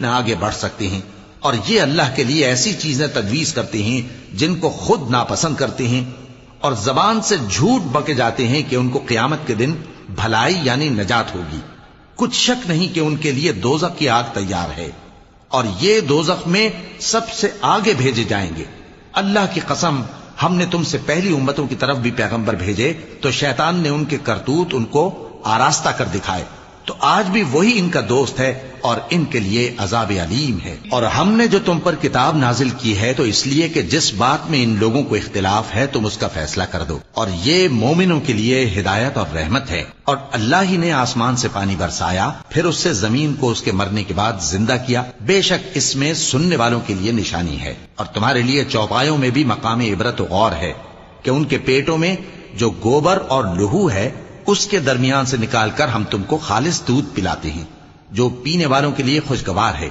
نہ آگے بڑھ سکتے ہیں، اور یہ اللہ کے لیے ایسی چیزیں تجویز کرتے ہیں جن کو خود ناپسند کرتے ہیں، اور زبان سے جھوٹ بکے جاتے ہیں کہ ان کو قیامت کے دن بھلائی یعنی نجات ہوگی۔ کچھ شک نہیں کہ ان کے لیے دوزخ کی آگ تیار ہے، اور یہ دوزخ میں سب سے آگے بھیجے جائیں گے۔ اللہ کی قسم، ہم نے تم سے پہلی امتوں کی طرف بھی پیغمبر بھیجے تو شیطان نے ان کے کرتوت ان کو آراستہ کر دکھائے، تو آج بھی وہی ان کا دوست ہے اور ان کے لیے عذاب علیم ہے۔ اور ہم نے جو تم پر کتاب نازل کی ہے تو اس لیے کہ جس بات میں ان لوگوں کو اختلاف ہے تم اس کا فیصلہ کر دو، اور یہ مومنوں کے لیے ہدایت اور رحمت ہے۔ اور اللہ ہی نے آسمان سے پانی برسایا، پھر اس سے زمین کو اس کے مرنے کے بعد زندہ کیا، بے شک اس میں سننے والوں کے لیے نشانی ہے، اور تمہارے لیے چوپایوں میں بھی مقام عبرت و غور ہے کہ ان کے پیٹوں میں جو گوبر اور لہو ہے اس کے درمیان سے نکال کر ہم تم کو خالص دودھ پلاتے ہیں جو پینے والوں کے لیے خوشگوار ہے۔